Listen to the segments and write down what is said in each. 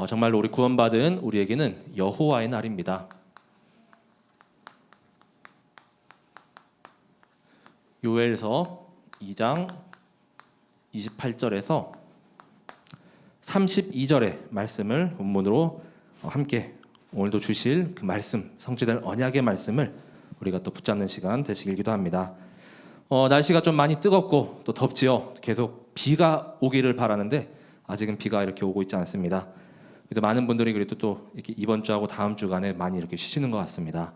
정말로 우리 구원받은 우리에게는 여호와의 날입니다. 요엘서 2장 28절에서 32절의 말씀을 본문으로 함께 오늘도 주실 그 말씀, 성취될 언약의 말씀을 우리가 또 붙잡는 시간 되시기도 합니다. 날씨가 좀 많이 뜨겁고 또 덥지요. 계속 비가 오기를 바라는데 아직은 비가 이렇게 오고 있지 않습니다. 그래도 많은 분들이 그래도 또 이렇게 이번 주하고 다음 주간에 많이 이렇게 쉬시는 것 같습니다.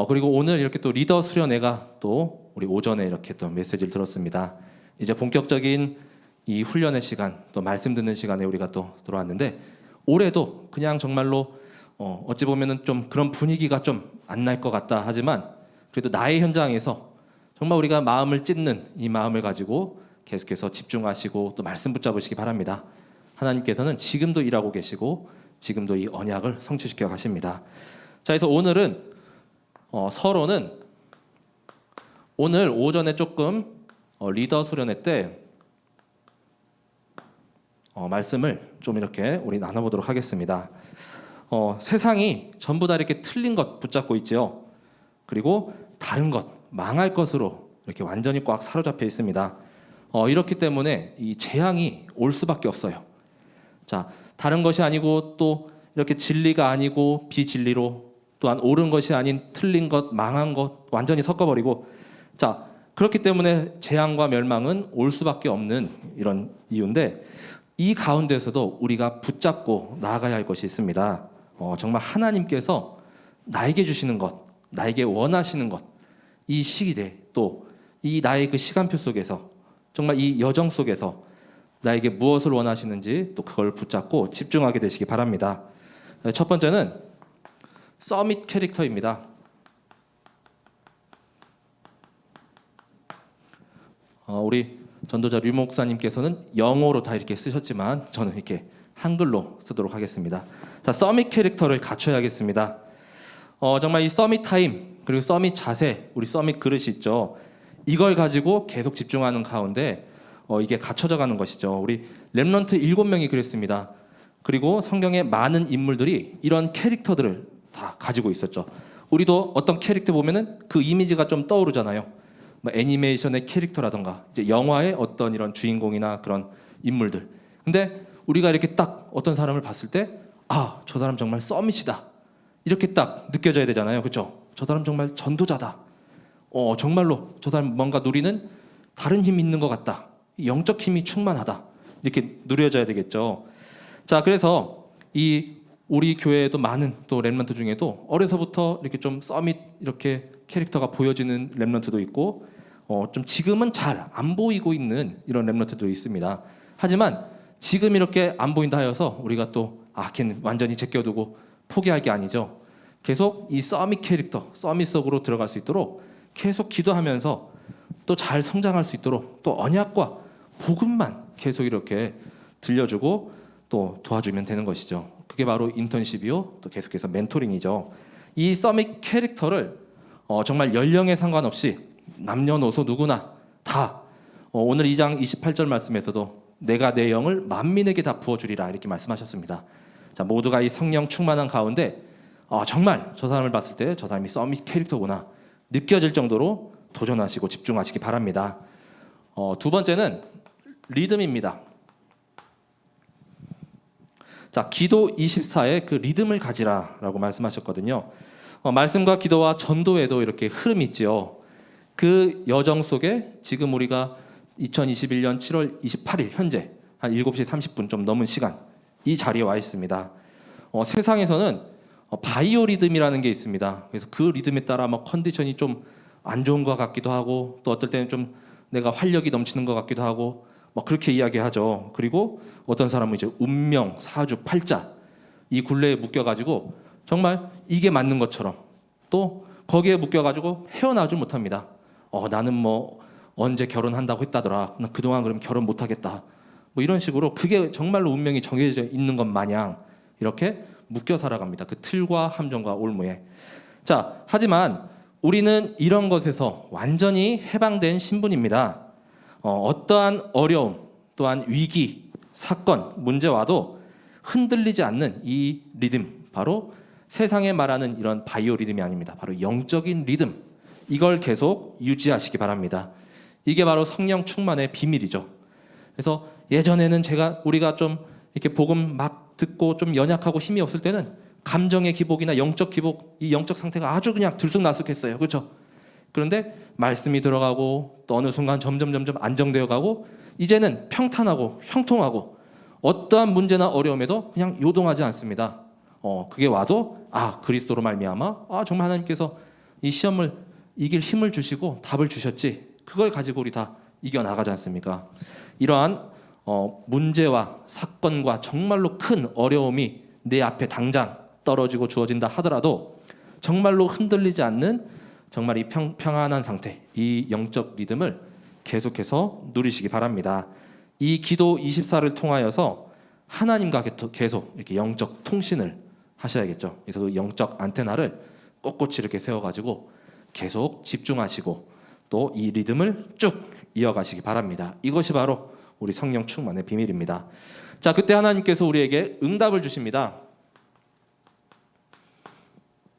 그리고 오늘 이렇게 또 리더 수련회가 또 우리 오전에 이렇게 또 메시지를 들었습니다. 이제 본격적인 이 훈련의 시간, 또 말씀 듣는 시간에 우리가 또 들어왔는데 올해도 그냥 정말로 어찌 보면은 좀 그런 분위기가 좀 안 날 것 같다 하지만 그래도 나의 현장에서 정말 우리가 마음을 찢는 이 마음을 가지고 계속해서 집중하시고 또 말씀 붙잡으시기 바랍니다. 하나님께서는 지금도 일하고 계시고 지금도 이 언약을 성취시켜 가십니다. 자, 그래서 오늘은 서론은 오늘 오전에 조금 리더 수련회 때 말씀을 좀 이렇게 우리 나눠보도록 하겠습니다. 세상이 전부 다 이렇게 틀린 것 붙잡고 있지요. 그리고 다른 것, 망할 것으로 이렇게 완전히 꽉 사로잡혀 있습니다. 이렇기 때문에 이 재앙이 올 수밖에 없어요. 자, 다른 것이 아니고 또 이렇게 진리가 아니고 비진리로 또한 옳은 것이 아닌 틀린 것, 망한 것 완전히 섞어버리고 자, 그렇기 때문에 재앙과 멸망은 올 수밖에 없는 이런 이유인데 이 가운데서도 우리가 붙잡고 나아가야 할 것이 있습니다. 정말 하나님께서 나에게 주시는 것, 나에게 원하시는 것, 이 시기대 또 이 나의 그 시간표 속에서 정말 이 여정 속에서 나에게 무엇을 원하시는지 또 그걸 붙잡고 집중하게 되시기 바랍니다. 첫 번째는 서밋 캐릭터입니다. 우리 전도자 류 목사님께서는 영어로 다 이렇게 쓰셨지만 저는 이렇게 한글로 쓰도록 하겠습니다. 자, 서밋 캐릭터를 갖춰야겠습니다. 정말 이 서밋 타임 그리고 서밋 자세, 우리 서밋 그릇이 있죠. 이걸 가지고 계속 집중하는 가운데 이게 갖춰져 가는 것이죠. 우리 렘넌트 7명이 그랬습니다. 그리고 성경의 많은 인물들이 이런 캐릭터들을 다 가지고 있었죠. 우리도 어떤 캐릭터 보면은 그 이미지가 좀 떠오르잖아요. 뭐 애니메이션의 캐릭터라던가 이제 영화의 어떤 이런 주인공이나 그런 인물들. 근데 우리가 이렇게 딱 어떤 사람을 봤을 때 저 사람 정말 서밋이다. 이렇게 딱 느껴져야 되잖아요. 그렇죠? 저 사람 정말 전도자다. 정말로 저 사람 뭔가 누리는 다른 힘이 있는 것 같다. 영적 힘이 충만하다. 이렇게 누려져야 되겠죠. 자, 그래서 이 우리 교회에도 많은 또 렘넌트 중에도 어려서부터 이렇게 좀 서밋 이렇게 캐릭터가 보여지는 렘넌트도 있고 좀 지금은 잘 안 보이고 있는 이런 렘넌트도 있습니다. 하지만 지금 이렇게 안 보인다 하여서 우리가 또 걔는 완전히 제껴두고 포기할 게 아니죠. 계속 이 서밋 캐릭터, 서밋 속으로 들어갈 수 있도록 계속 기도하면서 또 잘 성장할 수 있도록 또 언약과 복음만 계속 이렇게 들려주고 또 도와주면 되는 것이죠. 그게 바로 인턴십이요, 또 계속해서 멘토링이죠. 이 서밋 캐릭터를 정말 연령에 상관없이 남녀노소 누구나 다 오늘 2장 28절 말씀에서도 내가 내 영을 만민에게 다 부어주리라 이렇게 말씀하셨습니다. 자, 모두가 이 성령 충만한 가운데 정말 저 사람을 봤을 때 저 사람이 서밋 캐릭터구나 느껴질 정도로 도전하시고 집중하시기 바랍니다. 두 번째는 리듬입니다. 자, 기도 24에 그 리듬을 가지라라고 말씀하셨거든요. 말씀과 기도와 전도에도 이렇게 흐름이 있지요. 그 여정 속에 지금 우리가 2021년 7월 28일 현재 한 7시 30분 좀 넘은 시간 이 자리에 와 있습니다. 세상에서는 바이오 리듬이라는 게 있습니다. 그래서 그 리듬에 따라 막 컨디션이 좀 안 좋은 것 같기도 하고 또 어떨 때는 좀 내가 활력이 넘치는 것 같기도 하고 막 그렇게 이야기하죠. 그리고 어떤 사람은 이제 운명, 사주, 팔자 이 굴레에 묶여가지고 정말 이게 맞는 것처럼 또 거기에 묶여가지고 헤어나오지 못합니다. 나는 뭐 언제 결혼한다고 했다더라. 나 그동안 그럼 결혼 못하겠다. 뭐 이런 식으로 그게 정말로 운명이 정해져 있는 것 마냥 이렇게 묶여 살아갑니다. 그 틀과 함정과 올무에. 자, 하지만 우리는 이런 것에서 완전히 해방된 신분입니다. 어떠한 어려움 또한 위기, 사건, 문제와도 흔들리지 않는 이 리듬, 바로 세상에 말하는 이런 바이오 리듬이 아닙니다. 바로 영적인 리듬, 이걸 계속 유지하시기 바랍니다. 이게 바로 성령 충만의 비밀이죠. 그래서 예전에는 우리가 좀 이렇게 복음 막 듣고 좀 연약하고 힘이 없을 때는 감정의 기복이나 영적 기복, 이 영적 상태가 아주 그냥 들쑥날쑥했어요. 그렇죠? 그런데 말씀이 들어가고 또 어느 순간 점점 안정되어 가고 이제는 평탄하고 형통하고 어떠한 문제나 어려움에도 그냥 요동하지 않습니다. 그게 와도 그리스도로 말미암아 정말 하나님께서 이 시험을 이길 힘을 주시고 답을 주셨지. 그걸 가지고 우리 다 이겨나가지 않습니까? 이러한 문제와 사건과 정말로 큰 어려움이 내 앞에 당장 떨어지고 주어진다 하더라도 정말로 흔들리지 않는 정말 이 평안한 상태, 이 영적 리듬을 계속해서 누리시기 바랍니다. 이 기도 24를 통하여서 하나님과 계속 이렇게 영적 통신을 하셔야겠죠. 그래서 그 영적 안테나를 꼿꼿이 이렇게 세워가지고 계속 집중하시고 또 이 리듬을 쭉 이어가시기 바랍니다. 이것이 바로 우리 성령 충만의 비밀입니다. 자, 그때 하나님께서 우리에게 응답을 주십니다.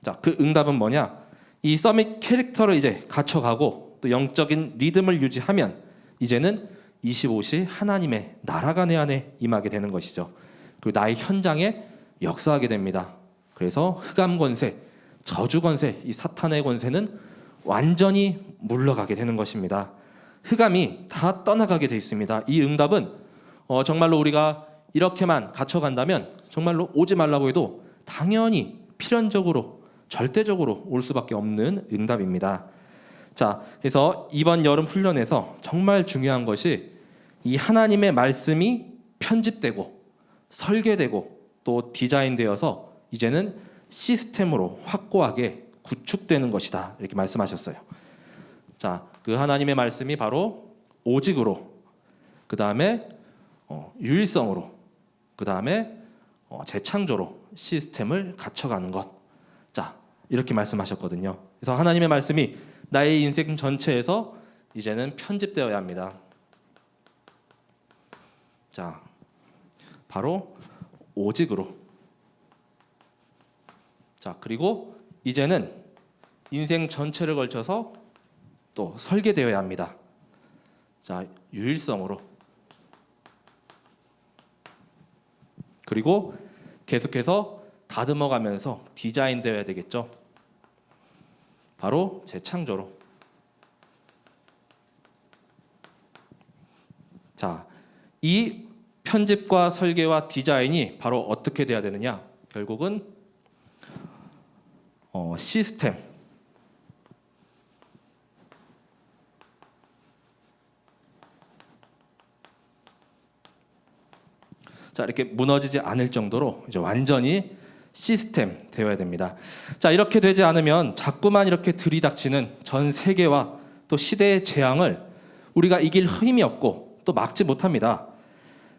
자, 그 응답은 뭐냐? 이 서밋 캐릭터를 이제 갖춰가고 또 영적인 리듬을 유지하면 이제는 25시 하나님의 나라가 내 안에 임하게 되는 것이죠. 그리고 나의 현장에 역사하게 됩니다. 그래서 흑암 권세, 저주 권세, 이 사탄의 권세는 완전히 물러가게 되는 것입니다. 흑암이 다 떠나가게 돼 있습니다. 이 응답은 정말로 우리가 이렇게만 갖춰간다면 정말로 오지 말라고 해도 당연히 필연적으로 절대적으로 올 수밖에 없는 응답입니다. 자, 그래서 이번 여름 훈련에서 정말 중요한 것이 이 하나님의 말씀이 편집되고 설계되고 또 디자인되어서 이제는 시스템으로 확고하게 구축되는 것이다, 이렇게 말씀하셨어요. 자, 그 하나님의 말씀이 바로 오직으로, 그 다음에 유일성으로, 그 다음에 재창조로 시스템을 갖춰가는 것. 자, 이렇게 말씀하셨거든요. 그래서 하나님의 말씀이 나의 인생 전체에서 이제는 편집되어야 합니다. 자, 바로 오직으로. 자, 그리고 이제는 인생 전체를 걸쳐서 또 설계되어야 합니다. 자, 유일성으로. 그리고 계속해서 다듬어가면서 디자인되어야 되겠죠. 바로 재창조로. 자, 이 편집과 설계와 디자인이 바로 어떻게 돼야 되느냐? 결국은 시스템. 자, 이렇게 무너지지 않을 정도로 이제 완전히 시스템 되어야 됩니다. 자, 이렇게 되지 않으면 자꾸만 이렇게 들이닥치는 전 세계와 또 시대의 재앙을 우리가 이길 힘이 없고 또 막지 못합니다.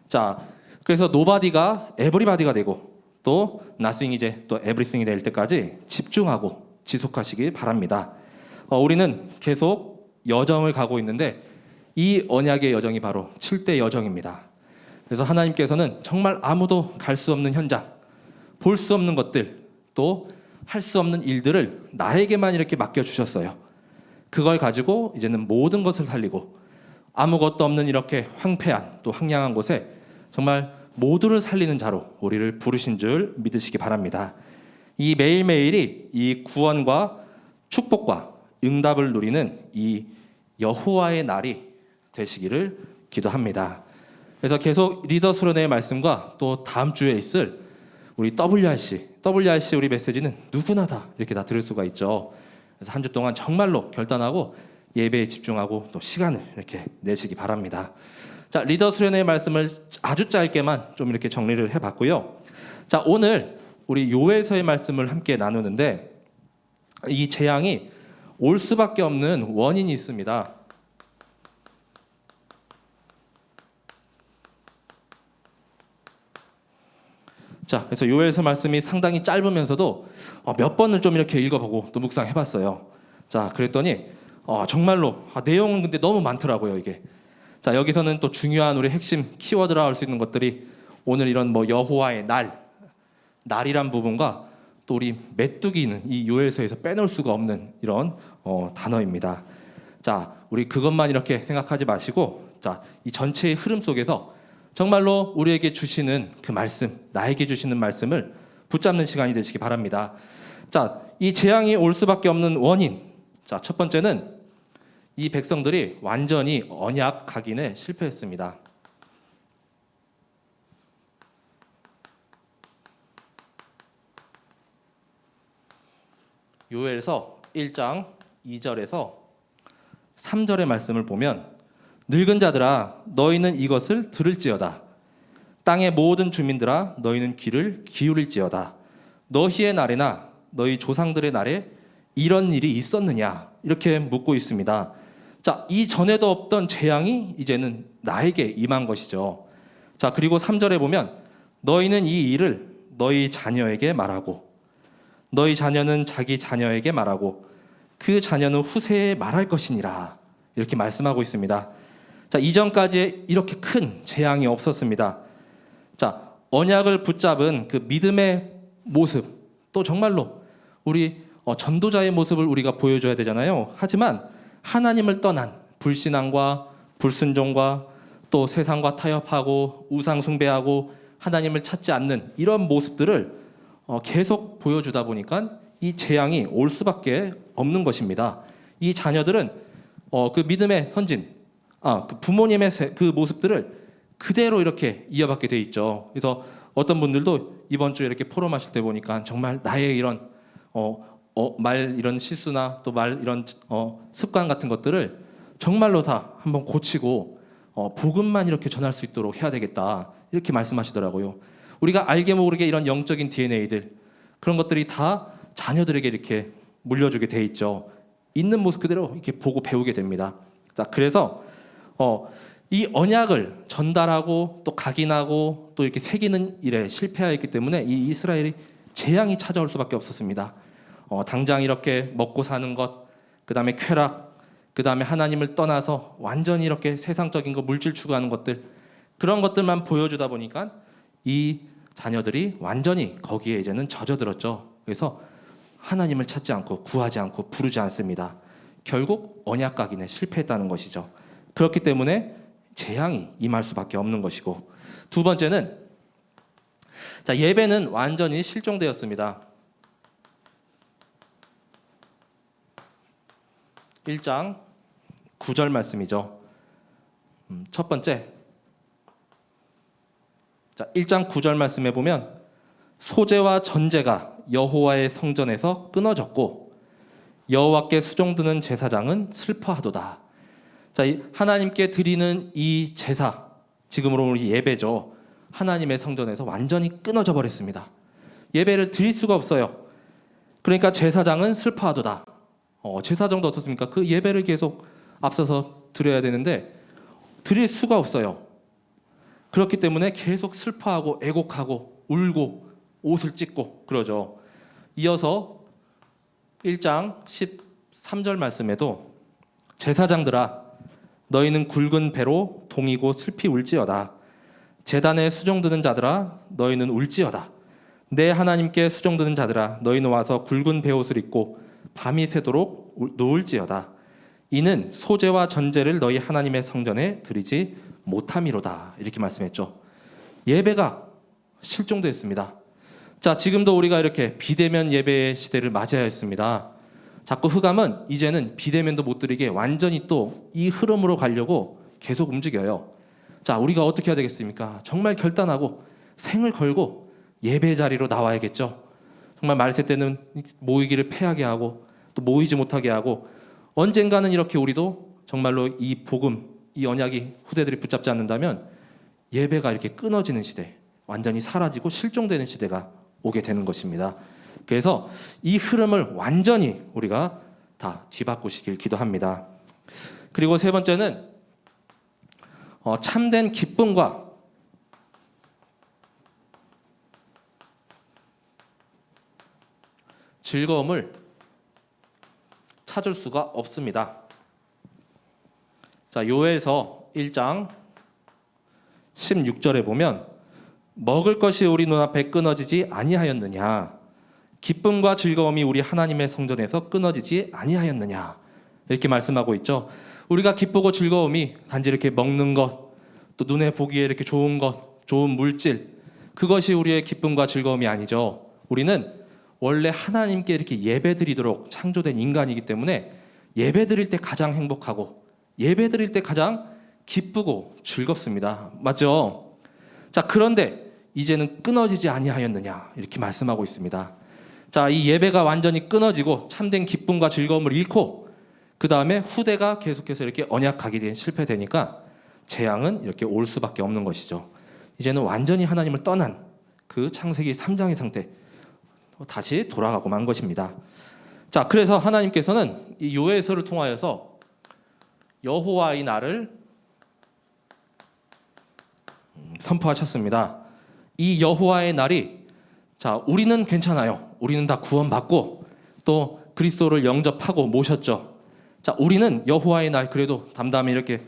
자, 그래서 nobody가 everybody가 되고 또 nothing 이제 또 everything이 될 때까지 집중하고 지속하시기 바랍니다. 우리는 계속 여정을 가고 있는데 이 언약의 여정이 바로 7대 여정입니다. 그래서 하나님께서는 정말 아무도 갈 수 없는 현장, 볼 수 없는 것들, 또 할 수 없는 일들을 나에게만 이렇게 맡겨주셨어요. 그걸 가지고 이제는 모든 것을 살리고 아무것도 없는 이렇게 황폐한 또 황량한 곳에 정말 모두를 살리는 자로 우리를 부르신 줄 믿으시기 바랍니다. 이 매일매일이 이 구원과 축복과 응답을 누리는 이 여호와의 날이 되시기를 기도합니다. 그래서 계속 리더 수련회의 말씀과 또 다음 주에 있을 우리 WRC 우리 메시지는 누구나 다 이렇게 다 들을 수가 있죠. 그래서 한 주 동안 정말로 결단하고 예배에 집중하고 또 시간을 이렇게 내시기 바랍니다. 자, 리더 수련회의 말씀을 아주 짧게만 좀 이렇게 정리를 해봤고요. 자, 오늘 우리 요엘서의 말씀을 함께 나누는데 이 재앙이 올 수밖에 없는 원인이 있습니다. 자, 그래서 요엘서 말씀이 상당히 짧으면서도 몇 번을 좀 이렇게 읽어보고 또 묵상해봤어요. 자, 그랬더니 정말로 내용은 근데 너무 많더라고요, 이게. 자, 여기서는 또 중요한 우리 핵심 키워드라 할 수 있는 것들이 오늘 이런 뭐 여호와의 날이란 부분과 또 우리 메뚜기는 이 요엘서에서 빼놓을 수가 없는 이런 단어입니다. 자, 우리 그것만 이렇게 생각하지 마시고, 자, 이 전체의 흐름 속에서 정말로 우리에게 주시는 그 말씀, 나에게 주시는 말씀을 붙잡는 시간이 되시기 바랍니다. 자, 이 재앙이 올 수밖에 없는 원인. 자, 첫 번째는 이 백성들이 완전히 언약 각인에 실패했습니다. 요엘서 1장 2절에서 3절의 말씀을 보면 늙은 자들아 너희는 이것을 들을지어다. 땅의 모든 주민들아 너희는 귀를 기울일지어다. 너희의 날에나 너희 조상들의 날에 이런 일이 있었느냐? 이렇게 묻고 있습니다. 자, 이 전에도 없던 재앙이 이제는 나에게 임한 것이죠. 자, 그리고 3절에 보면 너희는 이 일을 너희 자녀에게 말하고 너희 자녀는 자기 자녀에게 말하고 그 자녀는 후세에 말할 것이니라. 이렇게 말씀하고 있습니다. 자, 이전까지 이렇게 큰 재앙이 없었습니다. 자, 언약을 붙잡은 그 믿음의 모습, 또 정말로 우리 전도자의 모습을 우리가 보여줘야 되잖아요. 하지만 하나님을 떠난 불신앙과 불순종과 또 세상과 타협하고 우상 숭배하고 하나님을 찾지 않는 이런 모습들을 계속 보여주다 보니까 이 재앙이 올 수밖에 없는 것입니다. 이 자녀들은 그 믿음의 선진, 그 부모님의 그 모습들을 그대로 이렇게 이어받게 돼 있죠. 그래서 어떤 분들도 이번 주에 이렇게 포럼하실 때 보니까 정말 나의 이런 말 이런 실수나 또 말 이런 습관 같은 것들을 정말로 다 한번 고치고 복음만 이렇게 전할 수 있도록 해야 되겠다 이렇게 말씀하시더라고요. 우리가 알게 모르게 이런 영적인 DNA들 그런 것들이 다 자녀들에게 이렇게 물려주게 돼 있죠. 있는 모습 그대로 이렇게 보고 배우게 됩니다. 자, 그래서 이 언약을 전달하고 또 각인하고 또 이렇게 새기는 일에 실패하였기 때문에 이 이스라엘이 재앙이 찾아올 수밖에 없었습니다. 당장 이렇게 먹고 사는 것, 그 다음에 쾌락, 그 다음에 하나님을 떠나서 완전히 이렇게 세상적인 거 물질 추구하는 것들 그런 것들만 보여주다 보니까 이 자녀들이 완전히 거기에 이제는 젖어들었죠. 그래서 하나님을 찾지 않고 구하지 않고 부르지 않습니다. 결국 언약 각인에 실패했다는 것이죠. 그렇기 때문에 재앙이 임할 수밖에 없는 것이고, 두 번째는 자, 예배는 완전히 실종되었습니다. 1장 9절 말씀이죠. 첫 번째, 자, 1장 9절 말씀에 보면 소제와 전제가 여호와의 성전에서 끊어졌고 여호와께 수종드는 제사장은 슬퍼하도다. 자, 하나님께 드리는 이 제사, 지금으로 우리 예배죠. 하나님의 성전에서 완전히 끊어져 버렸습니다. 예배를 드릴 수가 없어요. 그러니까 제사장은 슬퍼하도다. 제사장도 어떻습니까? 그 예배를 계속 앞서서 드려야 되는데 드릴 수가 없어요. 그렇기 때문에 계속 슬퍼하고 애곡하고 울고 옷을 찢고 그러죠. 이어서 1장 13절 말씀에도 제사장들아 너희는 굵은 배로 동이고 슬피 울지어다. 제단에 수종드는 자들아 너희는 울지어다. 내 하나님께 수종드는 자들아 너희는 와서 굵은 베옷을 입고 밤이 새도록 누울지어다. 이는 소제와 전제를 너희 하나님의 성전에 드리지 못함이로다. 이렇게 말씀했죠. 예배가 실종됐습니다. 자, 지금도 우리가 이렇게 비대면 예배의 시대를 맞이해야 했습니다. 자꾸 흑암은 이제는 비대면도 못 드리게 완전히 또 이 흐름으로 가려고 계속 움직여요. 자, 우리가 어떻게 해야 되겠습니까? 정말 결단하고 생을 걸고 예배 자리로 나와야겠죠. 정말 말세 때는 모이기를 패하게 하고 또 모이지 못하게 하고 언젠가는 이렇게 우리도 정말로 이 복음, 이 언약이 후대들이 붙잡지 않는다면 예배가 이렇게 끊어지는 시대, 완전히 사라지고 실종되는 시대가 오게 되는 것입니다. 그래서 이 흐름을 완전히 우리가 다 뒤바꾸시길 기도합니다. 그리고 세 번째는 참된 기쁨과 즐거움을 찾을 수가 없습니다. 자, 요엘서 1장 16절에 보면 먹을 것이 우리 눈앞에 끊어지지 아니하였느냐? 기쁨과 즐거움이 우리 하나님의 성전에서 끊어지지 아니하였느냐? 이렇게 말씀하고 있죠. 우리가 기쁘고 즐거움이 단지 이렇게 먹는 것, 또 눈에 보기에 이렇게 좋은 것, 좋은 물질, 그것이 우리의 기쁨과 즐거움이 아니죠. 우리는 원래 하나님께 이렇게 예배드리도록 창조된 인간이기 때문에 예배드릴 때 가장 행복하고 예배드릴 때 가장 기쁘고 즐겁습니다. 맞죠? 자, 그런데 이제는 끊어지지 아니하였느냐 이렇게 말씀하고 있습니다. 자, 이 예배가 완전히 끊어지고 참된 기쁨과 즐거움을 잃고 그 다음에 후대가 계속해서 이렇게 언약하기에 실패되니까 재앙은 이렇게 올 수밖에 없는 것이죠. 이제는 완전히 하나님을 떠난 그 창세기 3장의 상태 다시 돌아가고 만 것입니다. 자, 그래서 하나님께서는 이 요에서를 통하여서 여호와의 날을 선포하셨습니다. 이 여호와의 날이 자, 우리는 괜찮아요. 우리는 다 구원받고 또 그리스도를 영접하고 모셨죠. 자, 우리는 여호와의 날 그래도 담담히 이렇게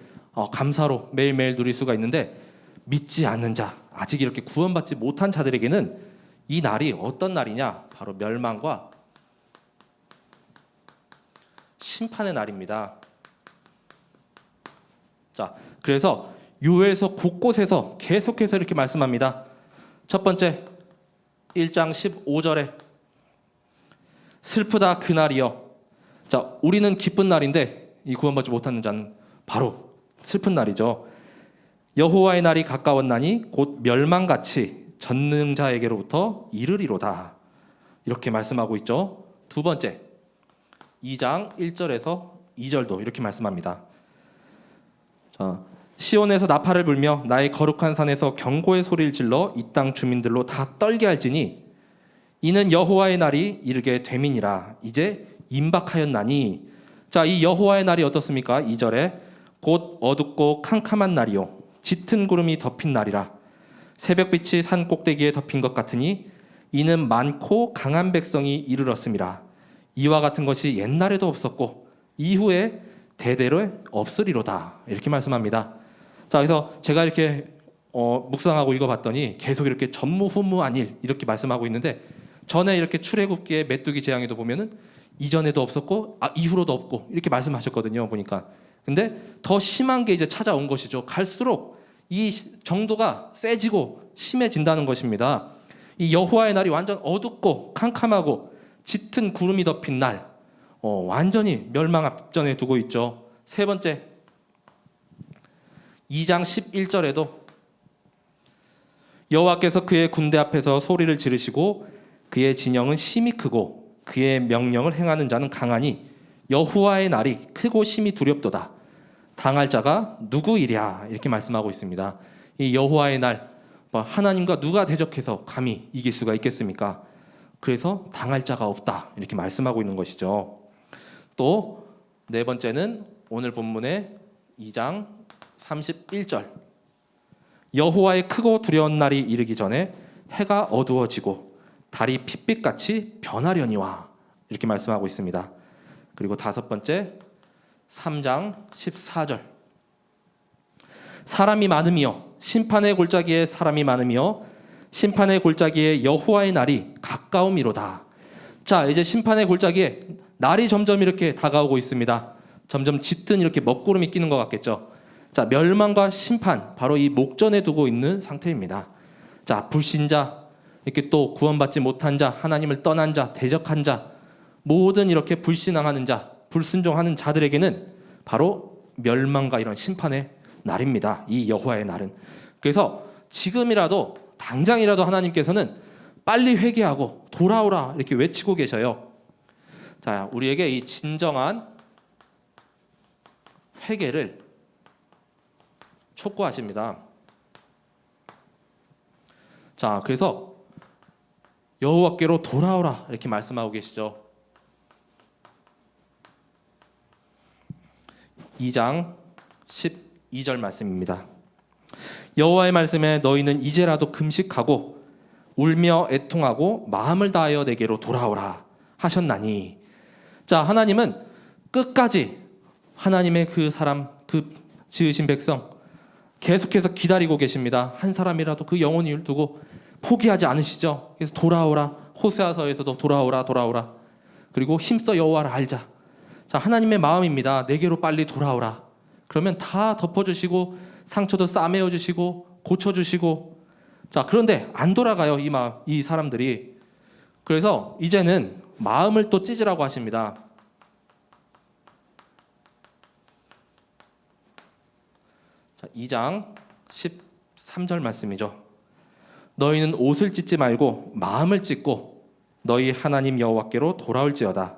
감사로 매일매일 누릴 수가 있는데 믿지 않는 자, 아직 이렇게 구원받지 못한 자들에게는 이 날이 어떤 날이냐? 바로 멸망과 심판의 날입니다. 자, 그래서 요엘서 곳곳에서 계속해서 이렇게 말씀합니다. 첫 번째 1장 15절에 슬프다 그날이여. 자, 우리는 기쁜 날인데 이 구원받지 못하는 자는 바로 슬픈 날이죠. 여호와의 날이 가까웠나니 곧 멸망같이 전능자에게로부터 이르리로다. 이렇게 말씀하고 있죠. 두 번째 2장 1절에서 2절도 이렇게 말씀합니다. 자, 시온에서 나팔을 불며 나의 거룩한 산에서 경고의 소리를 질러 이 땅 주민들로 다 떨게 할지니 이는 여호와의 날이 이르게 됨이니라. 이제 임박하였나니. 자, 이 여호와의 날이 어떻습니까? 2절에 곧 어둡고 캄캄한 날이요 짙은 구름이 덮인 날이라. 새벽빛이 산 꼭대기에 덮인 것 같으니 이는 많고 강한 백성이 이르렀음이라. 이와 같은 것이 옛날에도 없었고 이후에 대대로 없으리로다. 이렇게 말씀합니다. 자, 그래서 제가 이렇게 묵상하고 읽어봤더니 계속 이렇게 전무후무한 일 이렇게 말씀하고 있는데 전에 이렇게 출애굽기에 메뚜기 재앙에도 보면은 이전에도 없었고 이후로도 없고 이렇게 말씀하셨거든요. 보니까. 근데 더 심한 게 이제 찾아온 것이죠. 갈수록 이 정도가 세지고 심해진다는 것입니다. 이 여호와의 날이 완전 어둡고 캄캄하고 짙은 구름이 덮인 날, 완전히 멸망 앞전에 두고 있죠. 세 번째 2장 11절에도 여호와께서 그의 군대 앞에서 소리를 지르시고 그의 진영은 심히 크고 그의 명령을 행하는 자는 강하니 여호와의 날이 크고 심히 두렵도다. 당할 자가 누구이랴. 이렇게 말씀하고 있습니다. 이 여호와의 날, 하나님과 누가 대적해서 감히 이길 수가 있겠습니까? 그래서 당할 자가 없다. 이렇게 말씀하고 있는 것이죠. 또 네 번째는 오늘 본문의 2장 31절 여호와의 크고 두려운 날이 이르기 전에 해가 어두워지고 달이 핏빛같이 변하려니와. 이렇게 말씀하고 있습니다. 그리고 다섯 번째 3장 14절 사람이 많으며 심판의 골짜기에 사람이 많으며 심판의 골짜기에 여호와의 날이 가까움이로다. 자, 이제 심판의 골짜기에 날이 점점 이렇게 다가오고 있습니다. 점점 짙은 이렇게 먹구름이 끼는 것 같겠죠. 자, 멸망과 심판 바로 이 목전에 두고 있는 상태입니다. 자, 불신자 이렇게 또 구원받지 못한 자, 하나님을 떠난 자, 대적한 자, 모든 이렇게 불신앙하는 자, 불순종하는 자들에게는 바로 멸망과 이런 심판의 날입니다. 이 여호와의 날은. 그래서 지금이라도 당장이라도 하나님께서는 빨리 회개하고 돌아오라 이렇게 외치고 계셔요. 자, 우리에게 이 진정한 회개를 촉구하십니다. 자, 그래서 여호와께로 돌아오라 이렇게 말씀하고 계시죠. 2장 12절 말씀입니다. 여호와의 말씀에 너희는 이제라도 금식하고 울며 애통하고 마음을 다하여 내게로 돌아오라 하셨나니. 자, 하나님은 끝까지 하나님의 그 사람, 그 지으신 백성, 계속해서 기다리고 계십니다. 한 사람이라도 그 영혼을 두고 포기하지 않으시죠. 그래서 돌아오라. 호세아서에서도 돌아오라 돌아오라. 그리고 힘써 여호와를 알자. 자, 하나님의 마음입니다. 내게로 빨리 돌아오라. 그러면 다 덮어주시고 상처도 싸매어 주시고 고쳐주시고. 자, 그런데 안 돌아가요. 이 사람들이. 그래서 이제는 마음을 또 찢으라고 하십니다. 자, 2장 13절 말씀이죠. 너희는 옷을 찢지 말고 마음을 찢고 너희 하나님 여호와께로 돌아올지어다.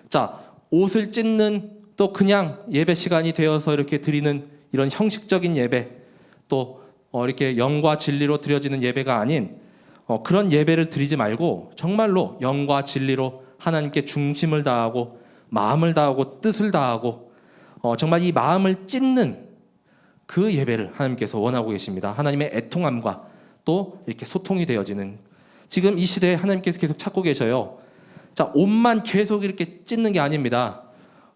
자, 옷을 찢는 또 그냥 예배 시간이 되어서 이렇게 드리는 이런 형식적인 예배, 또 이렇게 영과 진리로 드려지는 예배가 아닌 그런 예배를 드리지 말고 정말로 영과 진리로 하나님께 중심을 다하고 마음을 다하고 뜻을 다하고 정말 이 마음을 찢는 그 예배를 하나님께서 원하고 계십니다. 하나님의 애통함과 또 이렇게 소통이 되어지는, 지금 이 시대에 하나님께서 계속 찾고 계셔요. 자, 옷만 계속 이렇게 찢는 게 아닙니다.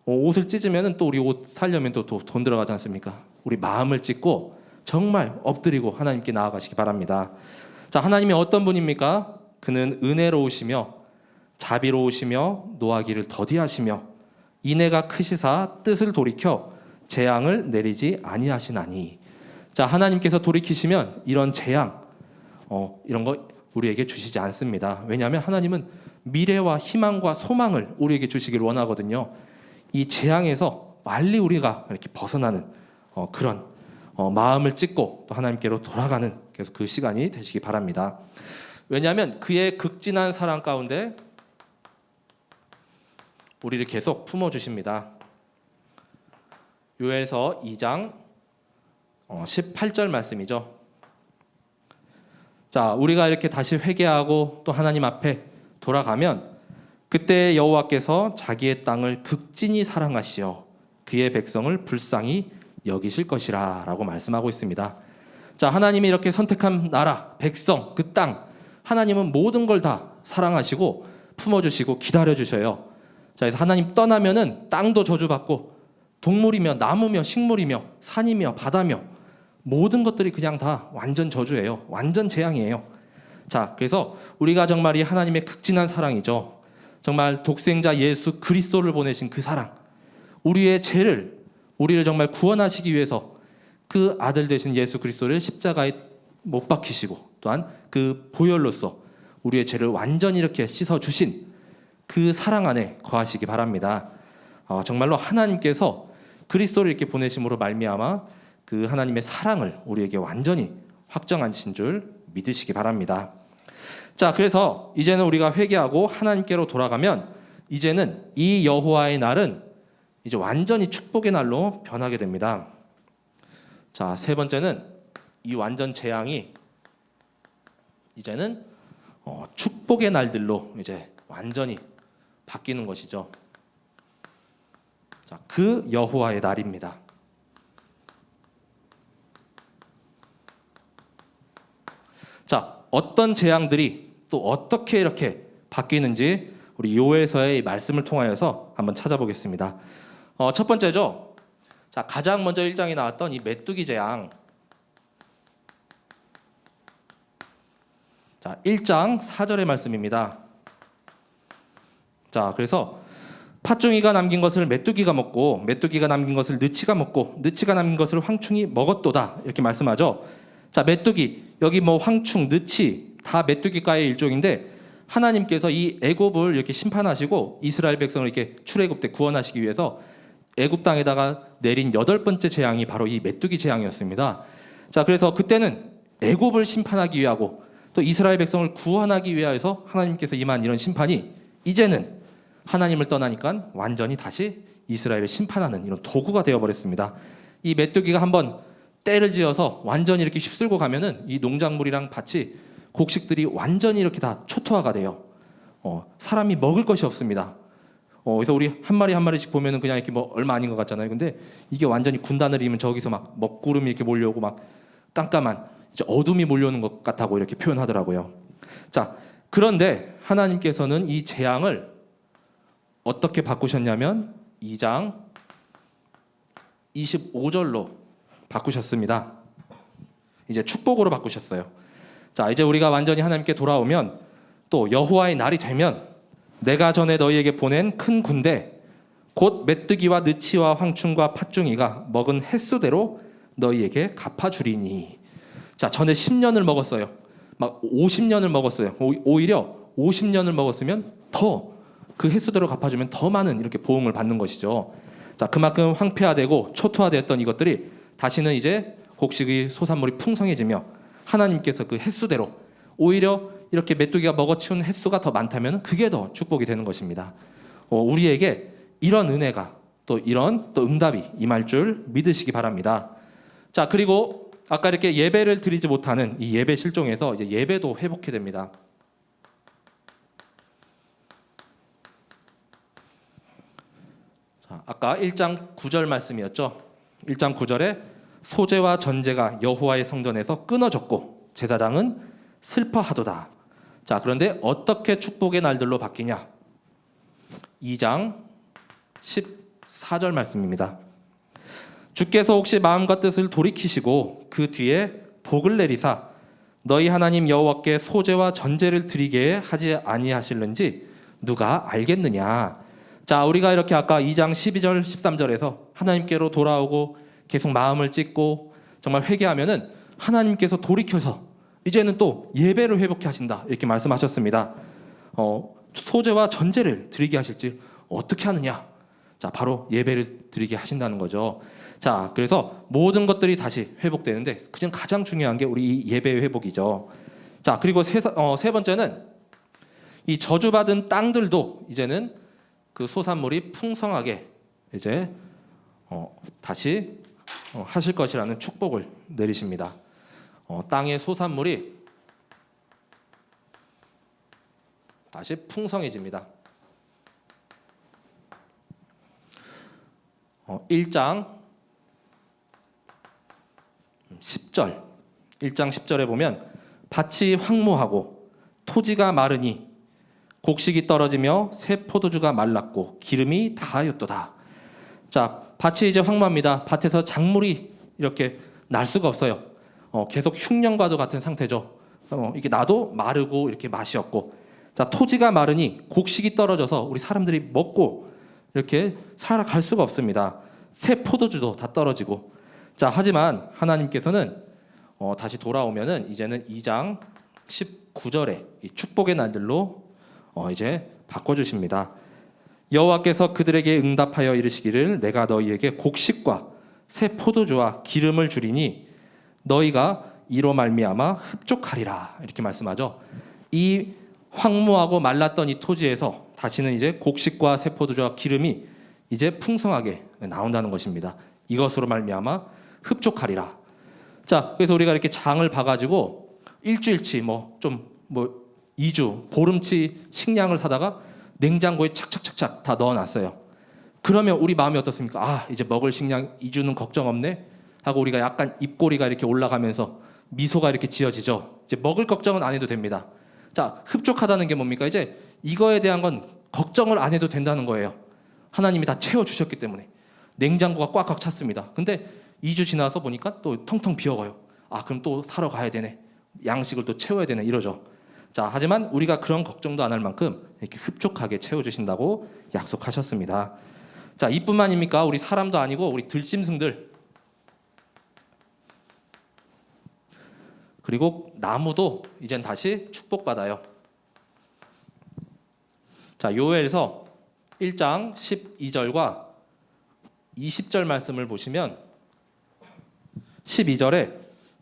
옷을 찢으면 또 우리 옷 살려면 또 돈 들어가지 않습니까? 우리 마음을 찢고 정말 엎드리고 하나님께 나아가시기 바랍니다. 자, 하나님이 어떤 분입니까? 그는 은혜로우시며 자비로우시며 노하기를 더디하시며 인애가 크시사 뜻을 돌이켜 재앙을 내리지 아니하시나니. 자, 하나님께서 돌이키시면 이런 재앙, 이런 거 우리에게 주시지 않습니다. 왜냐하면 하나님은 미래와 희망과 소망을 우리에게 주시길 원하거든요. 이 재앙에서 빨리 우리가 이렇게 벗어나는 그런 마음을 찢고 또 하나님께로 돌아가는 계속 그 시간이 되시기 바랍니다. 왜냐하면 그의 극진한 사랑 가운데 우리를 계속 품어주십니다. 요엘서 2장 18절 말씀이죠. 자, 우리가 이렇게 다시 회개하고 또 하나님 앞에 돌아가면 그때 여호와께서 자기의 땅을 극진히 사랑하시어 그의 백성을 불쌍히 여기실 것이라 라고 말씀하고 있습니다. 자, 하나님이 이렇게 선택한 나라, 백성, 그 땅, 하나님은 모든 걸 다 사랑하시고 품어주시고 기다려주셔요. 자, 그래서 하나님 떠나면은 땅도 저주받고 동물이며 나무며 식물이며 산이며 바다며 모든 것들이 그냥 다 완전 저주예요. 완전 재앙이에요. 자, 그래서 우리가 정말 이 하나님의 극진한 사랑이죠. 정말 독생자 예수 그리스도를 보내신 그 사랑, 우리의 죄를, 우리를 정말 구원하시기 위해서 그 아들 되신 예수 그리스도를 십자가에 못 박히시고 또한 그 보혈로서 우리의 죄를 완전히 이렇게 씻어주신 그 사랑 안에 거하시기 바랍니다. 정말로 하나님께서 그리스도를 이렇게 보내심으로 말미암아 그 하나님의 사랑을 우리에게 완전히 확정하신 줄 믿으시기 바랍니다. 자, 그래서 이제는 우리가 회개하고 하나님께로 돌아가면 이제는 이 여호와의 날은 이제 완전히 축복의 날로 변하게 됩니다. 자, 세 번째는 이 완전 재앙이 이제는 축복의 날들로 이제 완전히 바뀌는 것이죠. 자, 그 여호와의 날입니다. 자, 어떤 재앙들이 또 어떻게 이렇게 바뀌는지 우리 요엘서의 말씀을 통하여서 한번 찾아보겠습니다. 첫 번째죠. 자, 가장 먼저 1장에 나왔던 이 메뚜기 재앙. 자, 1장 4절의 말씀입니다. 자, 그래서 팥종이가 남긴 것을 메뚜기가 먹고 메뚜기가 남긴 것을 느치가 먹고 느치가 남긴 것을 황충이 먹었도다. 이렇게 말씀하죠. 자, 메뚜기, 여기 뭐 황충, 느치 다 메뚜기과의 일종인데 하나님께서 이 애굽을 이렇게 심판하시고 이스라엘 백성을 이렇게 출애굽 때 구원하시기 위해서 애굽 땅에다가 내린 8번째 재앙이 바로 이 메뚜기 재앙이었습니다. 자, 그래서 그때는 애굽을 심판하기 위하고 또 이스라엘 백성을 구원하기 위하여서 하나님께서 임한 이런 심판이 이제는 하나님을 떠나니까 완전히 다시 이스라엘을 심판하는 이런 도구가 되어버렸습니다. 이 메뚜기가 한번 때를 지어서 완전히 이렇게 휩쓸고 가면은 이 농작물이랑 밭이 곡식들이 완전히 이렇게 다 초토화가 돼요. 사람이 먹을 것이 없습니다. 그래서 우리 한 마리 한 마리씩 보면은 그냥 이렇게 뭐 얼마 아닌 것 같잖아요. 근데 이게 완전히 군단을 이루면 저기서 막 먹구름이 이렇게 몰려오고 막 깜깜한 이제 어둠이 몰려오는 것 같다고 이렇게 표현하더라고요. 자, 그런데 하나님께서는 이 재앙을 어떻게 바꾸셨냐면 2장 25절로 바꾸셨습니다. 이제 축복으로 바꾸셨어요. 자, 이제 우리가 완전히 하나님께 돌아오면 또 여호와의 날이 되면 내가 전에 너희에게 보낸 큰 군대 곧 메뚜기와 느치와 황충과 팥중이가 먹은 횟수대로 너희에게 갚아주리니. 자, 전에 10년을 먹었어요. 막 50년을 먹었어요. 오히려 50년을 먹었으면 더 그 횟수대로 갚아주면 더 많은 이렇게 보응을 받는 것이죠. 자, 그만큼 황폐화되고 초토화되었던 이것들이 다시는 이제 곡식의 소산물이 풍성해지며 하나님께서 그 횟수대로 오히려 이렇게 메뚜기가 먹어치운 횟수가 더 많다면 그게 더 축복이 되는 것입니다. 우리에게 이런 은혜가 또 이런 또 응답이 임할 줄 믿으시기 바랍니다. 자, 그리고 아까 이렇게 예배를 드리지 못하는 이 예배 실종에서 이제 예배도 회복해야 됩니다. 자, 아까 1장 9절 말씀이었죠. 1장 9절에 소제와 전제가 여호와의 성전에서 끊어졌고 제사장은 슬퍼하도다. 자, 그런데 어떻게 축복의 날들로 바뀌냐? 2장 14절 말씀입니다. 주께서 혹시 마음과 뜻을 돌이키시고 그 뒤에 복을 내리사 너희 하나님 여호와께 소제와 전제를 드리게 하지 아니하실는지 누가 알겠느냐. 자, 우리가 이렇게 아까 2장 12절 13절에서 하나님께로 돌아오고 계속 마음을 찢고 정말 회개하면은 하나님께서 돌이켜서 이제는 또 예배를 회복해 하신다 이렇게 말씀하셨습니다. 소제와 전제를 드리게 하실지 어떻게 하느냐? 자, 바로 예배를 드리게 하신다는 거죠. 자, 그래서 모든 것들이 다시 회복되는데 그중 가장 중요한 게 우리 예배의 회복이죠. 자, 그리고 세 번째는 이 저주받은 땅들도 이제는 그 소산물이 풍성하게 이제 다시 하실 것이라는 축복을 내리십니다. 땅의 소산물이 다시 풍성해집니다. 1장 10절 1장 10절에 보면 밭이 황무하고 토지가 마르니 곡식이 떨어지며 새 포도주가 말랐고 기름이 다하였도다. 자, 밭이 이제 황무합니다. 밭에서 작물이 이렇게 날 수가 없어요. 계속 흉년과도 같은 상태죠. 이게 나도 마르고 이렇게 맛이 없고. 자, 토지가 마르니 곡식이 떨어져서 우리 사람들이 먹고 이렇게 살아갈 수가 없습니다. 새 포도주도 다 떨어지고. 자, 하지만 하나님께서는 다시 돌아오면은 이제는 2장 19절에 이 축복의 날들로 이제 바꿔주십니다. 여호와께서 그들에게 응답하여 이르시기를 내가 너희에게 곡식과 새 포도주와 기름을 주리니 너희가 이로 말미암아 흡족하리라 이렇게 말씀하죠. 이 황무하고 말랐던 이 토지에서 다시는 이제 곡식과 새 포도주와 기름이 이제 풍성하게 나온다는 것입니다. 이것으로 말미암아 흡족하리라. 자, 그래서 우리가 이렇게 장을 봐가지고 일주일치 2주 보름치 식량을 사다가 냉장고에 착착착착 다 넣어놨어요. 그러면 우리 마음이 어떻습니까? 아, 이제 먹을 식량 2주는 걱정 없네 하고 우리가 약간 입꼬리가 이렇게 올라가면서 미소가 이렇게 지어지죠. 이제 먹을 걱정은 안 해도 됩니다. 자, 흡족하다는 게 뭡니까? 이제 이거에 대한 건 걱정을 안 해도 된다는 거예요. 하나님이 다 채워주셨기 때문에 냉장고가 꽉꽉 찼습니다. 근데 2주 지나서 보니까 또 텅텅 비어가요. 아, 그럼 또 사러 가야 되네. 양식을 또 채워야 되네. 이러죠. 자, 하지만 우리가 그런 걱정도 안 할 만큼 이렇게 흡족하게 채워주신다고 약속하셨습니다. 자, 이뿐만입니까? 우리 사람도 아니고 우리 들짐승들 그리고 나무도 이젠 다시 축복받아요. 자, 요엘서 1장 12절과 20절 말씀을 보시면 12절에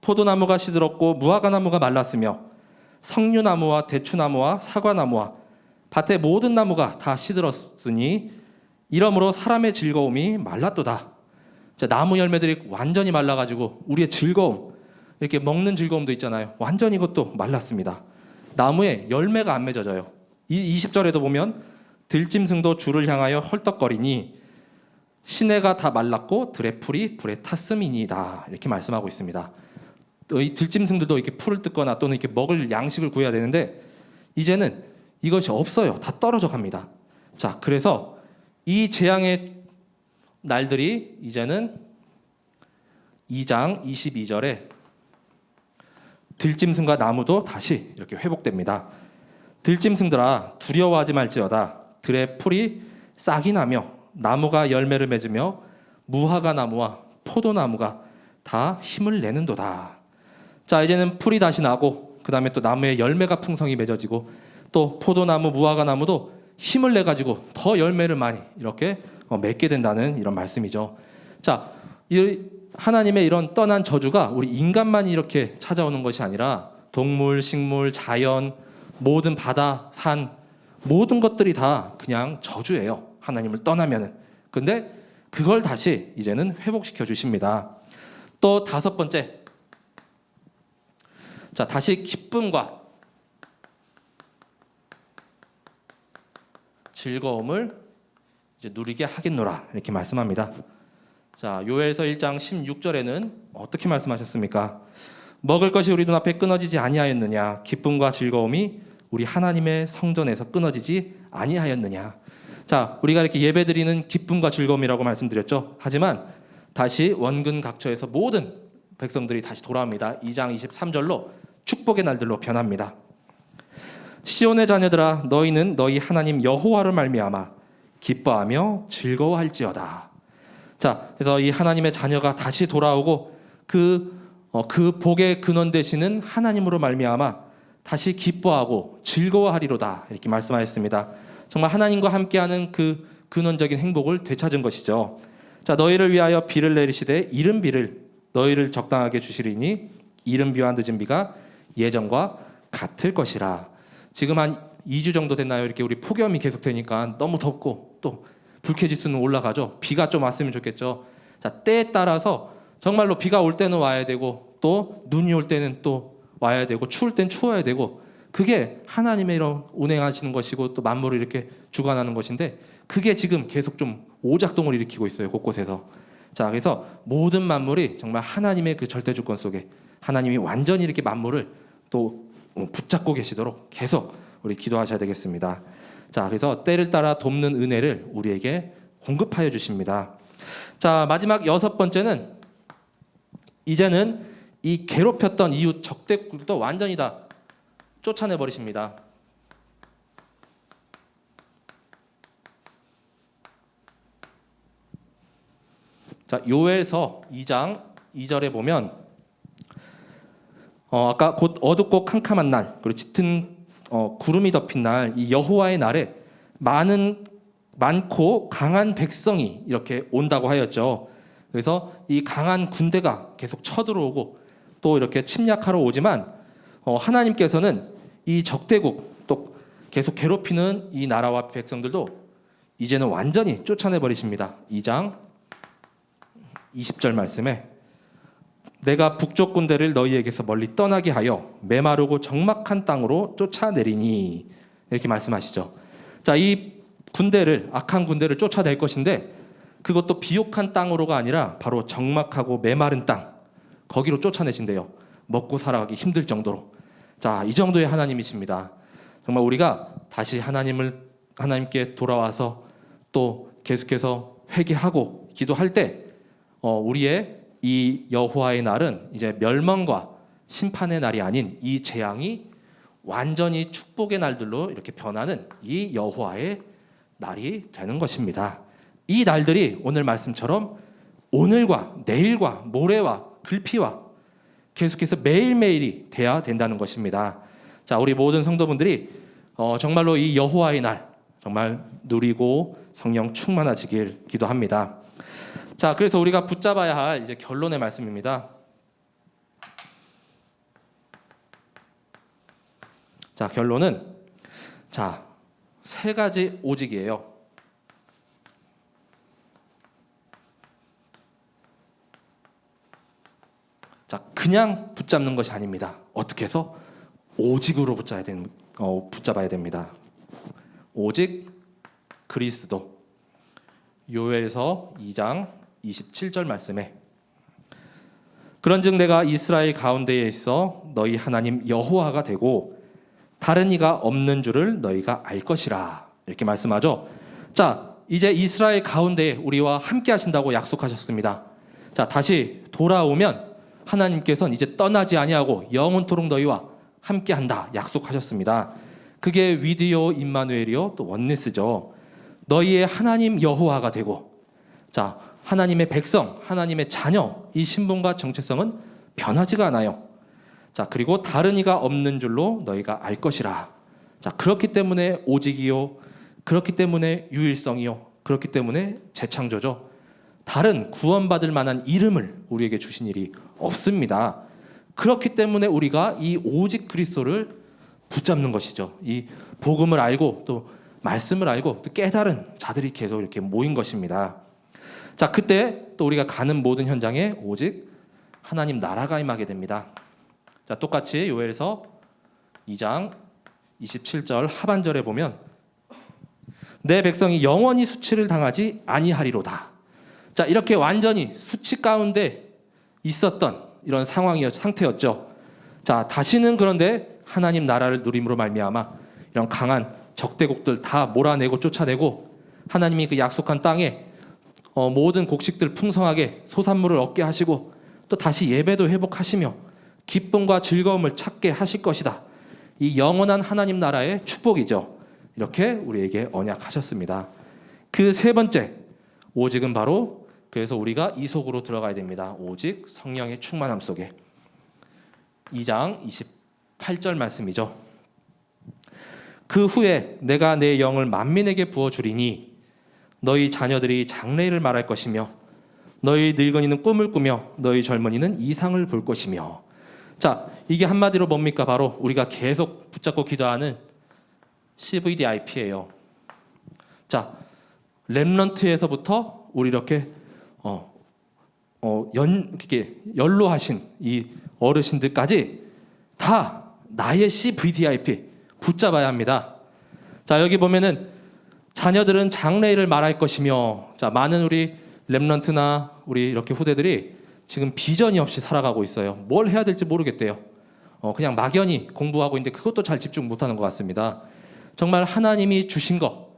포도나무가 시들었고 무화과나무가 말랐으며 석류나무와 대추나무와 사과나무와 밭의 모든 나무가 다 시들었으니 이러므로 사람의 즐거움이 말랐도다. 자, 나무 열매들이 완전히 말라가지고 우리의 즐거움 이렇게 먹는 즐거움도 있잖아요. 완전히 이것도 말랐습니다. 나무에 열매가 안 맺어져요. 이 20절에도 보면 들짐승도 주를 향하여 헐떡거리니 시내가 다 말랐고 들의 풀이 불에 탔음이니이다. 이렇게 말씀하고 있습니다. 이 들짐승들도 이렇게 풀을 뜯거나 또는 이렇게 먹을 양식을 구해야 되는데 이제는 이것이 없어요. 다 떨어져 갑니다. 자, 그래서 이 재앙의 날들이 이제는 2장 22절에 들짐승과 나무도 다시 이렇게 회복됩니다. 들짐승들아 두려워하지 말지어다. 들의 풀이 싹이 나며 나무가 열매를 맺으며 무화과 나무와 포도나무가 다 힘을 내는도다. 자, 이제는 풀이 다시 나고 그 다음에 또 나무의 열매가 풍성히 맺어지고 또 포도나무, 무화과 나무도 힘을 내 가지고 더 열매를 많이 이렇게 맺게 된다는 이런 말씀이죠. 자, 이 하나님의 이런 떠난 저주가 우리 인간만이 이렇게 찾아오는 것이 아니라 동물, 식물, 자연, 모든 바다, 산 모든 것들이 다 그냥 저주예요. 하나님을 떠나면은. 근데 그걸 다시 이제는 회복시켜 주십니다. 또 다섯 번째. 자, 다시 기쁨과 즐거움을 이제 누리게 하겠노라 이렇게 말씀합니다. 자, 요엘서 1장 16절에는 어떻게 말씀하셨습니까? 먹을 것이 우리 눈앞에 끊어지지 아니하였느냐? 기쁨과 즐거움이 우리 하나님의 성전에서 끊어지지 아니하였느냐? 자, 우리가 이렇게 예배드리는 기쁨과 즐거움이라고 말씀드렸죠. 하지만 다시 원근 각처에서 모든 백성들이 다시 돌아옵니다. 2장 23절로 축복의 날들로 변합니다. 시온의 자녀들아 너희는 너희 하나님 여호와를 말미암아 기뻐하며 즐거워할지어다. 자, 그래서 이 하나님의 자녀가 다시 돌아오고 그 복의 근원 되시는 하나님으로 말미암아 다시 기뻐하고 즐거워하리로다 이렇게 말씀하였습니다. 정말 하나님과 함께하는 그 근원적인 행복을 되찾은 것이죠. 자, 너희를 위하여 비를 내리시되 이른 비를 너희를 적당하게 주시리니 이른 비와 늦은 비가 예전과 같을 것이라. 지금 한 2주 정도 됐나요? 이렇게 우리 폭염이 계속되니까 너무 덥고 또 불쾌지수는 올라가죠. 비가 좀 왔으면 좋겠죠. 자, 때에 따라서 정말로 비가 올 때는 와야 되고 또 눈이 올 때는 또 와야 되고 추울 땐 추워야 되고 그게 하나님의 이런 운행하시는 것이고 또 만물을 이렇게 주관하는 것인데 그게 지금 계속 좀 오작동을 일으키고 있어요. 곳곳에서. 자, 그래서 모든 만물이 정말 하나님의 그 절대 주권 속에 하나님이 완전히 이렇게 만물을 또 붙잡고 계시도록 계속 우리 기도하셔야 되겠습니다. 자, 그래서 때를 따라 돕는 은혜를 우리에게 공급하여 주십니다. 자, 마지막 여섯 번째는 이제는 이 괴롭혔던 이웃 적대국도 완전히 다 쫓아내 버리십니다. 자, 요엘서 2장 2절에 보면 아까 곧 어둡고 캄캄한 날 그리고 짙은 구름이 덮인 날 이 여호와의 날에 많고 강한 백성이 이렇게 온다고 하였죠. 그래서 이 강한 군대가 계속 쳐들어오고 또 이렇게 침략하러 오지만 하나님께서는 이 적대국 또 계속 괴롭히는 이 나라와 백성들도 이제는 완전히 쫓아내 버리십니다. 2장 20절 말씀에 내가 북쪽 군대를 너희에게서 멀리 떠나게 하여 메마르고 적막한 땅으로 쫓아내리니 이렇게 말씀하시죠. 자, 이 군대를 악한 군대를 쫓아낼 것인데 그것도 비옥한 땅으로가 아니라 바로 적막하고 메마른 땅 거기로 쫓아내신대요. 먹고 살아가기 힘들 정도로. 자, 이 정도의 하나님이십니다. 정말 우리가 다시 하나님께 돌아와서 또 계속해서 회개하고 기도할 때 우리의 이 여호와의 날은 이제 멸망과 심판의 날이 아닌 이 재앙이 완전히 축복의 날들로 이렇게 변하는 이 여호와의 날이 되는 것입니다. 이 날들이 오늘 말씀처럼 오늘과 내일과 모레와 글피와 계속해서 매일매일이 돼야 된다는 것입니다. 자, 우리 모든 성도분들이 정말로 이 여호와의 날 정말 누리고 성령 충만하시길 기도합니다. 자, 그래서 우리가 붙잡아야 할 이제 결론의 말씀입니다. 자, 결론은 세 가지 오직이에요. 자, 그냥 붙잡는 것이 아닙니다. 어떻게 해서 오직으로 붙잡아야 됩니다. 오직 그리스도. 요엘서 2장 27절 말씀에 그런즉 내가 이스라엘 가운데에 있어 너희 하나님 여호와가 되고 다른 이가 없는 줄을 너희가 알 것이라 이렇게 말씀하죠. 자, 이제 이스라엘 가운데에 우리와 함께 하신다고 약속하셨습니다. 자, 다시 돌아오면 하나님께서는 이제 떠나지 아니하고 영원토록 너희와 함께한다 약속하셨습니다. 그게 위디오 임마누엘이요 또 원네스죠. 너희의 하나님 여호와가 되고, 자, 하나님의 백성, 하나님의 자녀, 이 신분과 정체성은 변하지가 않아요. 자, 그리고 다른 이가 없는 줄로 너희가 알 것이라. 자, 그렇기 때문에 오직이요, 그렇기 때문에 유일성이요, 그렇기 때문에 재창조죠. 다른 구원받을 만한 이름을 우리에게 주신 일이 없습니다. 그렇기 때문에 우리가 이 오직 그리스도를 붙잡는 것이죠. 이 복음을 알고 또 말씀을 알고 또 깨달은 자들이 계속 이렇게 모인 것입니다. 자, 그때 또 우리가 가는 모든 현장에 오직 하나님 나라가 임하게 됩니다. 자, 똑같이 요엘서 2장 27절 하반절에 보면 내 백성이 영원히 수치를 당하지 아니하리로다. 자, 이렇게 완전히 수치 가운데 있었던 이런 상태였죠. 자, 다시는 그런데 하나님 나라를 누림으로 말미암아 이런 강한 적대국들 다 몰아내고 쫓아내고 하나님이 그 약속한 땅에 모든 곡식들 풍성하게 소산물을 얻게 하시고 또 다시 예배도 회복하시며 기쁨과 즐거움을 찾게 하실 것이다. 이 영원한 하나님 나라의 축복이죠. 이렇게 우리에게 언약하셨습니다. 그 세 번째, 오직은 바로 그래서 우리가 이 속으로 들어가야 됩니다. 오직 성령의 충만함 속에. 2장 28절 말씀이죠. 그 후에 내가 내 영을 만민에게 부어주리니 너희 자녀들이 장래일을 말할 것이며 너희 늙은이는 꿈을 꾸며 너희 젊은이는 이상을 볼 것이며. 자, 이게 한마디로 뭡니까? 바로 우리가 계속 붙잡고 기도하는 CVDIP예요. 자, 렘넌트에서부터 우리 이렇게 이렇게 연로하신 이 어르신들까지 다 나의 CVDIP 붙잡아야 합니다. 자, 여기 보면은 자녀들은 장래일을 말할 것이며, 자, 많은 우리 렘넌트나 우리 이렇게 후대들이 지금 비전이 없이 살아가고 있어요. 뭘 해야 될지 모르겠대요. 그냥 막연히 공부하고 있는데 그것도 잘 집중 못하는 것 같습니다. 정말 하나님이 주신 것,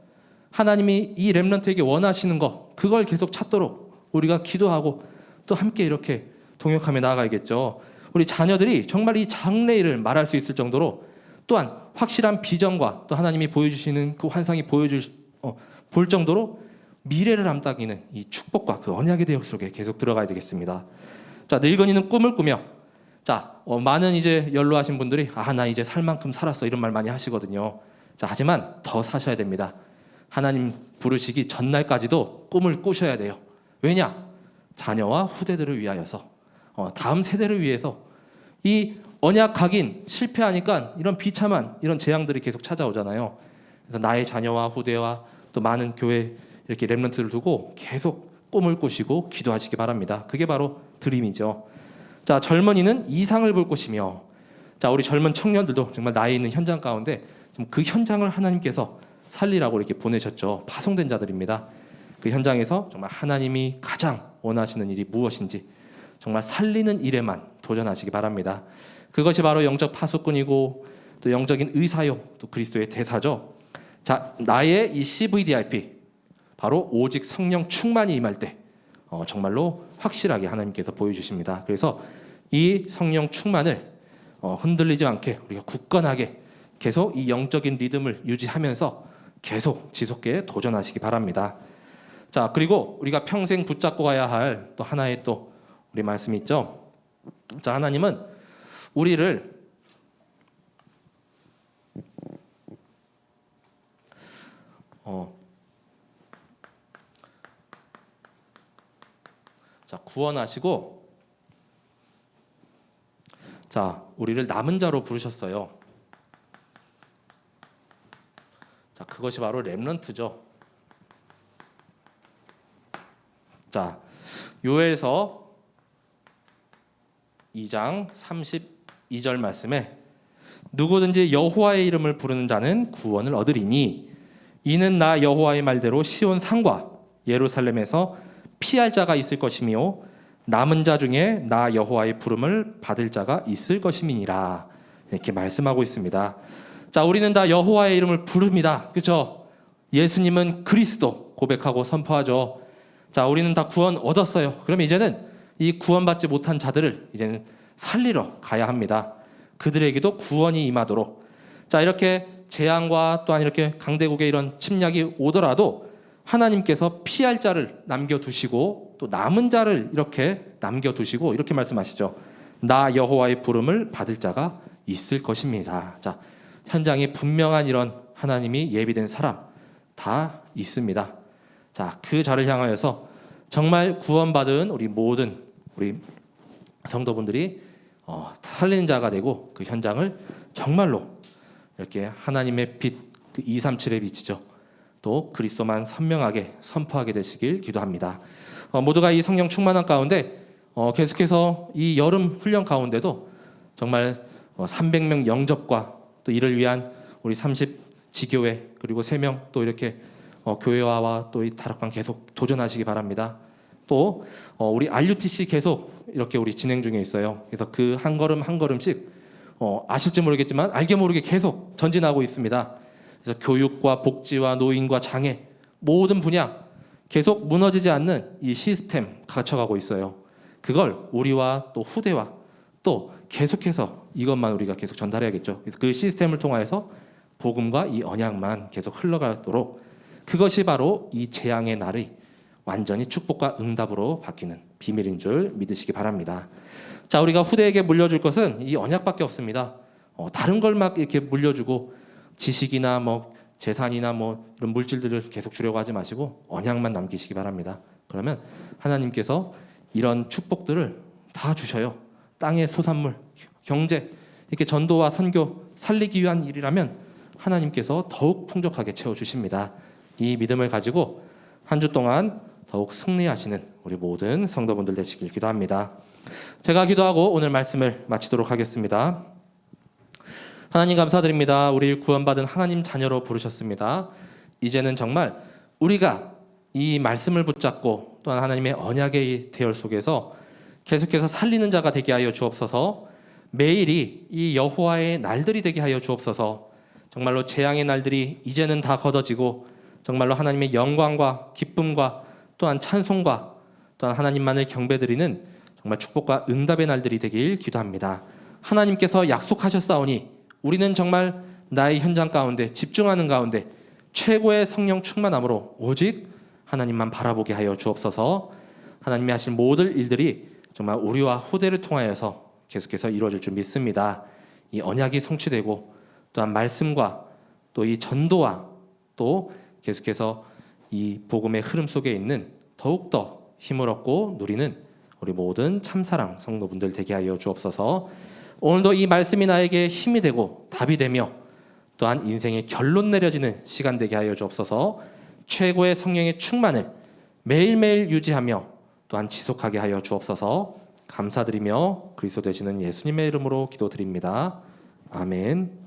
하나님이 이 렘넌트에게 원하시는 것, 그걸 계속 찾도록 우리가 기도하고 또 함께 이렇게 동역하며 나아가야겠죠. 우리 자녀들이 정말 이 장래일을 말할 수 있을 정도로 또한 확실한 비전과 또 하나님이 보여주시는 그 환상이 볼 정도로 미래를 암다기는 이 축복과 그 언약의 대역 속에 계속 들어가야 되겠습니다. 자, 늙은이는 꿈을 꾸며, 자, 많은 이제 연로하신 분들이 나 이제 살 만큼 살았어 이런 말 많이 하시거든요. 자, 하지만 더 사셔야 됩니다. 하나님 부르시기 전날까지도 꿈을 꾸셔야 돼요. 왜냐? 자녀와 후대들을 위하여서, 다음 세대를 위해서. 이 언약 각인 실패하니까 이런 비참한 이런 재앙들이 계속 찾아오잖아요. 그래서 나의 자녀와 후대와 또 많은 교회 이렇게 렘넌트를 두고 계속 꿈을 꾸시고 기도하시기 바랍니다. 그게 바로 드림이죠. 자, 젊은이는 이상을 볼 것이며, 자, 우리 젊은 청년들도 정말 나에 있는 현장 가운데 그 현장을 하나님께서 살리라고 이렇게 보내셨죠. 파송된 자들입니다. 그 현장에서 정말 하나님이 가장 원하시는 일이 무엇인지 정말 살리는 일에만 도전하시기 바랍니다. 그것이 바로 영적 파수꾼이고 또 영적인 의사요, 또 그리스도의 대사죠. 자, 나의 이 CVDIP 바로 오직 성령 충만이 임할 때 정말로 확실하게 하나님께서 보여주십니다. 그래서 이 성령 충만을 흔들리지 않게 우리가 굳건하게 계속 이 영적인 리듬을 유지하면서 계속 지속해 도전하시기 바랍니다. 자, 그리고 우리가 평생 붙잡고 가야 할 또 하나의 또 우리 말씀이 있죠. 자, 하나님은 우리를 자, 구원하시고, 자, 우리를 남은 자로 부르셨어요. 자, 그것이 바로 렘넌트죠. 자, 요엘서 2장 32절 말씀에 누구든지 여호와의 이름을 부르는 자는 구원을 얻으리니 이는 나 여호와의 말대로 시온 산과 예루살렘에서 피할 자가 있을 것이며 남은 자 중에 나 여호와의 부름을 받을 자가 있을 것임이니라. 이렇게 말씀하고 있습니다. 자, 우리는 다 여호와의 이름을 부릅니다. 그렇죠? 예수님은 그리스도 고백하고 선포하죠. 자, 우리는 다 구원 얻었어요. 그럼 이제는 이 구원받지 못한 자들을 이제는 살리러 가야 합니다. 그들에게도 구원이 임하도록. 자, 이렇게 재앙과 또한 이렇게 강대국의 이런 침략이 오더라도 하나님께서 피할 자를 남겨두시고 또 남은 자를 이렇게 남겨두시고 이렇게 말씀하시죠. 나 여호와의 부름을 받을 자가 있을 것입니다. 자, 현장에 분명한 이런 하나님이 예비된 사람 다 있습니다. 자, 그 자를 향하여서 정말 구원받은 우리 모든 우리 성도분들이 살리는 자가 되고 그 현장을 정말로 이렇게 하나님의 빛, 그 237의 빛이죠. 또 그리스도만 선명하게 선포하게 되시길 기도합니다. 모두가 이 성령 충만한 가운데 계속해서 이 여름 훈련 가운데도 정말 300명 영접과 또 이를 위한 우리 30 지교회 그리고 3명 또 이렇게 교회와와 또 이 다락방 계속 도전하시기 바랍니다. 또 우리 RUTC 계속 이렇게 우리 진행 중에 있어요. 그래서 그 한 걸음 한 걸음씩 아실지 모르겠지만 알게 모르게 계속 전진하고 있습니다. 그래서 교육과 복지와 노인과 장애 모든 분야 계속 무너지지 않는 이 시스템 갖춰가고 있어요. 그걸 우리와 또 후대와 또 계속해서 이것만 우리가 계속 전달해야겠죠. 그래서 그 시스템을 통하여서 복음과 이 언약만 계속 흘러가도록 그것이 바로 이 재앙의 날이 완전히 축복과 응답으로 바뀌는 비밀인 줄 믿으시기 바랍니다. 자, 우리가 후대에게 물려줄 것은 이 언약밖에 없습니다. 다른 걸 막 이렇게 물려주고 지식이나 뭐 재산이나 뭐 이런 물질들을 계속 주려고 하지 마시고 언약만 남기시기 바랍니다. 그러면 하나님께서 이런 축복들을 다 주셔요. 땅의 소산물, 경제, 이렇게 전도와 선교 살리기 위한 일이라면 하나님께서 더욱 풍족하게 채워주십니다. 이 믿음을 가지고 한 주 동안 더욱 승리하시는 우리 모든 성도분들 되시길 기도합니다. 제가 기도하고 오늘 말씀을 마치도록 하겠습니다. 하나님 감사드립니다. 우리를 구원받은 하나님 자녀로 부르셨습니다. 이제는 정말 우리가 이 말씀을 붙잡고 또한 하나님의 언약의 대열 속에서 계속해서 살리는 자가 되게 하여 주옵소서. 매일이 이 여호와의 날들이 되게 하여 주옵소서. 정말로 재앙의 날들이 이제는 다 걷어지고 정말로 하나님의 영광과 기쁨과 또한 찬송과 또한 하나님만을 경배드리는 정말 축복과 응답의 날들이 되길 기도합니다. 하나님께서 약속하셨사오니 우리는 정말 나의 현장 가운데 집중하는 가운데 최고의 성령 충만함으로 오직 하나님만 바라보게 하여 주옵소서. 하나님이 하신 모든 일들이 정말 우리와 후대를 통하여서 계속해서 이루어질 줄 믿습니다. 이 언약이 성취되고 또한 말씀과 또 이 전도와 또 계속해서 이 복음의 흐름 속에 있는 더욱더 힘을 얻고 누리는 우리 모든 참사랑 성도분들 되게 하여 주옵소서. 오늘도 이 말씀이 나에게 힘이 되고 답이 되며 또한 인생의 결론 내려지는 시간 되게 하여 주옵소서. 최고의 성령의 충만을 매일매일 유지하며 또한 지속하게 하여 주옵소서. 감사드리며 그리스도 되시는 예수님의 이름으로 기도드립니다. 아멘.